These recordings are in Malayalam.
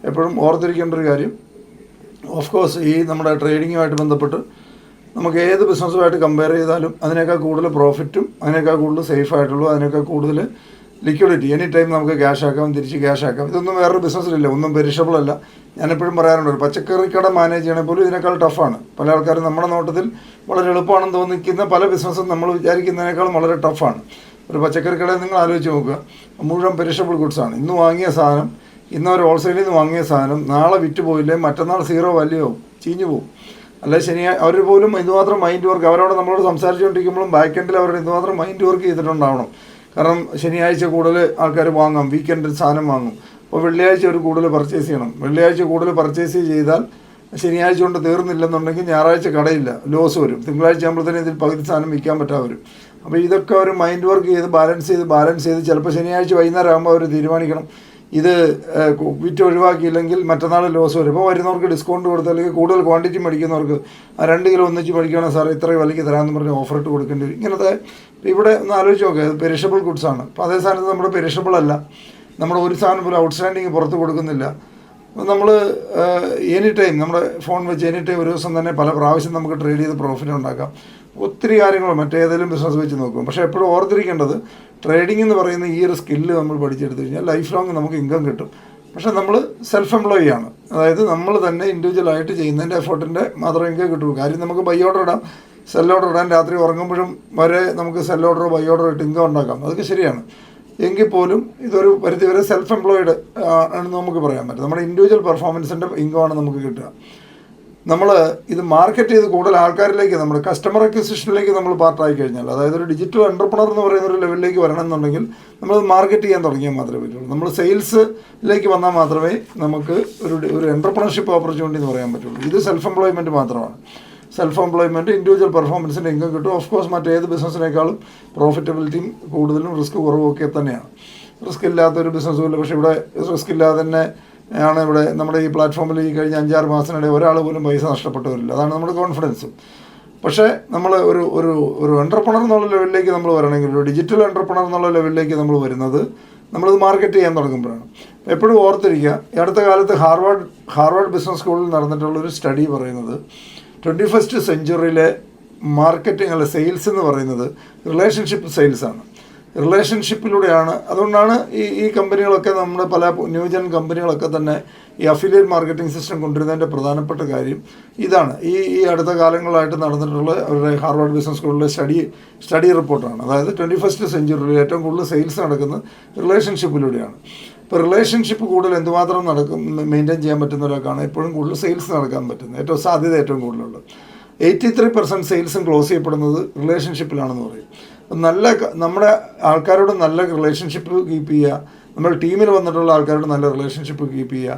എപ്പോഴും ഓർത്തിരിക്കേണ്ട ഒരു കാര്യം, ഓഫ് കോഴ്സ് ഈ നമ്മുടെ ട്രേഡിങ്ങുമായിട്ട് ബന്ധപ്പെട്ട് നമുക്ക് ഏത് ബിസിനസ്സുമായിട്ട് കമ്പയർ ചെയ്താലും അതിനേക്കാൾ കൂടുതൽ പ്രോഫിറ്റും അതിനേക്കാൾ കൂടുതൽ സേഫ് ആയിട്ടുള്ളൂ, അതിനേക്കാൾ കൂടുതൽ ലിക്വിഡിറ്റി, എനി ടൈം നമുക്ക് ക്യാഷ് ആക്കാം, തിരിച്ച് ക്യാഷ് ആക്കാം. ഇതൊന്നും വേറൊരു ബിസിനസ്സിലില്ല, ഒന്നും പെരിഷബിൾ അല്ല. ഞാനെപ്പോഴും പറയാറുണ്ട്, ഒരു പച്ചക്കറി കട മാനേജ് ചെയ്യണമെങ്കിൽ പോലും ഇതിനേക്കാൾ ടഫാണ്. പല ആൾക്കാരും നമ്മുടെ നോട്ടത്തിൽ വളരെ എളുപ്പമാണെന്ന് തോന്നിക്കുന്ന പല ബിസിനസ്സും നമ്മൾ വിചാരിക്കുന്നതിനേക്കാളും വളരെ ടഫാണ്. ഒരു പച്ചക്കറി കടയിൽ നിങ്ങൾ ആലോചിച്ച് നോക്കുക, മുഴുവൻ പെരിഷബിൾ ഗുഡ്സാണ്. ഇന്ന് വാങ്ങിയ സാധനം, ഇന്ന് ഒരു ഹോൾസെയിലിൽ നിന്ന് വാങ്ങിയ സാധനം നാളെ വിറ്റ് പോയില്ലേ മറ്റന്നാൾ സീറോ വാല്യൂ ആവും, ചീഞ്ഞു പോകും. അല്ല അവർ പോലും ഇതുമാത്രം മൈൻഡ് വർക്ക്, അവരോട് നമ്മളോട് സംസാരിച്ചുകൊണ്ടിരിക്കുമ്പോഴും ബാക്ക് എൻഡിൽ അവരുടെ ഇതുമാത്രം മൈൻഡ് വർക്ക് ചെയ്തിട്ടുണ്ടാവണം. കാരണം ശനിയാഴ്ച കൂടുതൽ ആൾക്കാർ വാങ്ങാം, വീക്കെൻഡിൽ സാധനം വാങ്ങും. അപ്പോൾ വെള്ളിയാഴ്ച ഒരു കൂടുതൽ പർച്ചേസ് ചെയ്യണം. വെള്ളിയാഴ്ച കൂടുതൽ പർച്ചേസ് ചെയ്താൽ ശനിയാഴ്ച കൊണ്ട് തീർന്നില്ലെന്നുണ്ടെങ്കിൽ ഞായറാഴ്ച കടയില്ല, ലോസ് വരും. തിങ്കളാഴ്ച ആകുമ്പോഴത്തേനും ഇതിൽ പകുതി സാധനം വിൽക്കാൻ പറ്റാതെ വരും. അപ്പോൾ ഇതൊക്കെ അവർ മൈൻഡ് വർക്ക് ചെയ്ത് ബാലൻസ് ചെയ്ത് ചിലപ്പോൾ ശനിയാഴ്ച വൈകുന്നേരം ആകുമ്പോൾ അവർ തീരുമാനിക്കണം ഇത് വിറ്റ് ഒഴിവാക്കിയില്ലെങ്കിൽ മറ്റന്നാൾ ലോസ് വരും. ഇപ്പോൾ വരുന്നവർക്ക് ഡിസ്കൗണ്ട് കൊടുത്ത് അല്ലെങ്കിൽ കൂടുതൽ ക്വാണ്ടിറ്റി മേടിക്കുന്നവർക്ക് 2 കിലോ ഒന്നിച്ച് മേടിക്കുകയാണെങ്കിൽ സാർ ഇത്രയും വിലയ്ക്ക് തരാമെന്ന് പറഞ്ഞ് ഓഫർ ഇട്ട് കൊടുക്കേണ്ടി വരും. ഇങ്ങനത്തെ ഇവിടെ ഒന്ന് ആലോചിച്ച് നോക്കുക, ഇത് പെരിഷബിൾ ഗുഡ്സാണ്. അപ്പോൾ അതേ സ്ഥാനത്ത് നമ്മുടെ പെരിഷബിൾ അല്ല, നമ്മുടെ ഒരു സാധനം പോലും ഔട്ട്സ്റ്റാൻഡിങ് പുറത്ത് കൊടുക്കുന്നില്ല. നമ്മൾ എനി ടൈം നമ്മുടെ ഫോൺ വെച്ച് എനി ടൈം ഒരു ദിവസം തന്നെ പല പ്രാവശ്യം നമുക്ക് ട്രേഡ് ചെയ്ത് പ്രോഫിറ്റ് ഉണ്ടാക്കാം. ഒത്തിരി കാര്യങ്ങൾ മറ്റേതെങ്കിലും ബിസിനസ് വെച്ച് നോക്കും. പക്ഷേ എപ്പോഴും ഓർത്തിരിക്കേണ്ടത്, ട്രേഡിംഗ് എന്ന് പറയുന്ന ഈ ഒരു സ്കില്ല് നമ്മൾ പഠിച്ചെടുത്ത് കഴിഞ്ഞാൽ ലൈഫ് ലോങ് നമുക്ക് ഇൻകം കിട്ടും. പക്ഷേ നമ്മൾ സെൽഫ് എംപ്ലോയി ആണ്, അതായത് നമ്മൾ തന്നെ ഇൻഡിവിജ്വലായിട്ട് ചെയ്യുന്നതിൻ്റെ എഫേർട്ടിൻ്റെ മാത്രമേ ഇൻകം കിട്ടുള്ളൂ. കാര്യം നമുക്ക് ബൈ ഓർഡർ ഇടാം, സെൽ ഓർഡർ ഇടാൻ, രാത്രി ഉറങ്ങുമ്പോഴും വരെ നമുക്ക് സെൽ ഓർഡറോ ബൈ ഓർഡറോ ഇട്ട് ഇൻകം ഉണ്ടാക്കാം, അതൊക്കെ ശരിയാണ്. എങ്കിൽ പോലും ഇതൊരു പരിധിവരെ സെൽഫ് എംപ്ലോയിഡ് ആണെന്ന് നമുക്ക് പറയാൻ പറ്റും. നമ്മുടെ ഇൻഡിവിജ്വൽ പെർഫോമൻസിൻ്റെ ഇൻകമാണ് നമുക്ക് കിട്ടുക. നമ്മൾ ഇത് മാർക്കറ്റ് ചെയ്ത് കൂടുതൽ ആൾക്കാരിലേക്ക്, നമ്മുടെ കസ്റ്റമർ അക്വിസിഷനിലേക്ക് നമ്മൾ പാർട്ടായി കഴിഞ്ഞാൽ, അതായത് ഒരു ഡിജിറ്റൽ എൻ്റർപ്രണർ എന്ന് പറയുന്ന ഒരു ലെവലിലേക്ക് വരണമെന്നുണ്ടെങ്കിൽ നമ്മൾ മാർക്കറ്റ് ചെയ്യാൻ തുടങ്ങിയാൽ മാത്രമേ പറ്റുള്ളൂ. നമ്മൾ സെയിൽസിലേക്ക് വന്നാൽ മാത്രമേ നമുക്ക് ഒരു എൻ്റർപ്രണർഷിപ്പ് ഓപ്പർച്യൂണിറ്റി എന്ന് പറയാൻ പറ്റുള്ളൂ. ഇത് സെൽഫ് എംപ്ലോയ്മെൻറ്റ് മാത്രമാണ്. സെൽഫ് എംപ്ലോയ്മെൻറ്റ്, ഇൻഡിവിജ്വൽ പെർഫോമൻസിൻ്റെ ഇൻകം കിട്ടും. ഓഫ് കോഴ്സ് മറ്റേത് ബിസിനസ്സിനേക്കാളും പ്രോഫിറ്റബിലിറ്റിയും കൂടുതലും റിസ്ക് കുറവൊക്കെ തന്നെയാണ്. റിസ്ക് ഇല്ലാത്തൊരു ബിസിനസ്സും ഇല്ല. പക്ഷേ ഇവിടെ റിസ്ക് ഇല്ലാതെ തന്നെ ആണ് ഇവിടെ നമ്മുടെ ഈ പ്ലാറ്റ്ഫോമിൽ ഈ കഴിഞ്ഞ 5-6 മാസത്തിനിടെ ഒരാൾ പോലും പൈസ നഷ്ടപ്പെട്ടു വരില്ല. അതാണ് നമ്മുടെ കോൺഫിഡൻസും. പക്ഷേ നമ്മൾ ഒരു എൻ്റർപ്രണർ എന്നുള്ള ലെവലിലേക്ക് നമ്മൾ വരണമെങ്കിൽ, ഒരു ഡിജിറ്റൽ എൻ്റർപ്രണർ എന്നുള്ള ലെവലിലേക്ക് നമ്മൾ വരുന്നത് നമ്മളിത് മാർക്കറ്റ് ചെയ്യാൻ തുടങ്ങുമ്പോഴാണ്. എപ്പോഴും ഓർത്തിരിക്കുക, ഈ അടുത്ത കാലത്ത് ഹാർവാർഡ് ബിസിനസ് സ്കൂളിൽ നടന്നിട്ടുള്ളൊരു സ്റ്റഡി പറയുന്നത് 21st സെഞ്ച്വറിയിലെ മാർക്കറ്റിംഗ് അല്ല സെയിൽസ് എന്ന് പറയുന്നത് റിലേഷൻഷിപ്പ് സെയിൽസാണ്. റിലേഷൻഷിപ്പിലൂടെയാണ്. അതുകൊണ്ടാണ് ഈ കമ്പനികളൊക്കെ, നമ്മുടെ പല ന്യൂജൻ കമ്പനികളൊക്കെ തന്നെ ഈ അഫിലിയേറ്റ് മാർക്കറ്റിംഗ് സിസ്റ്റം കൊണ്ടുവരുന്നതിൻ്റെ പ്രധാനപ്പെട്ട കാര്യം ഇതാണ്. ഈ അടുത്ത കാലങ്ങളായിട്ട് നടന്നിട്ടുള്ള അവരുടെ ഹാർവാർഡ് ബിസിനസ് സ്കൂളിലെ സ്റ്റഡി റിപ്പോർട്ടാണ്. അതായത് 21st സെഞ്ച്വറിയിൽ ഏറ്റവും കൂടുതൽ സെയിൽസ് നടക്കുന്നത് റിലേഷൻഷിപ്പിലൂടെയാണ്. ഇപ്പോൾ റിലേഷൻഷിപ്പ് കൂടുതൽ എന്തുമാത്രം മെയിൻറ്റെയിൻ ചെയ്യാൻ പറ്റുന്ന ഒരാൾക്കാണ് എപ്പോഴും കൂടുതൽ സെയിൽസ് നടക്കാൻ പറ്റുന്നത്, ഏറ്റവും സാധ്യത ഏറ്റവും കൂടുതലുള്ളത്. 83% സെയിൽസും ക്ലോസ് ചെയ്യപ്പെടുന്നത് റിലേഷൻഷിപ്പിലാണെന്ന് പറയും. നമ്മുടെ ആൾക്കാരോട് നല്ല റിലേഷൻഷിപ്പ് കീപ്പ് ചെയ്യുക, നമ്മൾ ടീമിൽ വന്നിട്ടുള്ള ആൾക്കാരോട് നല്ല റിലേഷൻഷിപ്പ് കീപ്പ് ചെയ്യുക,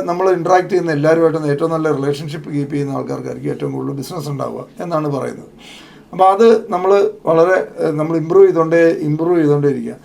നമ്മൾ ഇൻട്രാക്ട് ചെയ്യുന്ന എല്ലാവരുമായിട്ടും ഏറ്റവും നല്ല റിലേഷൻഷിപ്പ് കീപ്പ് ചെയ്യുന്ന ആൾക്കാർക്കായിരിക്കും ഏറ്റവും കൂടുതൽ ബിസിനസ് ഉണ്ടാവുക എന്നാണ് പറയുന്നത്. അപ്പോൾ അത് നമ്മൾ ഇമ്പ്രൂവ് ചെയ്തുകൊണ്ടേ ഇരിക്കുക.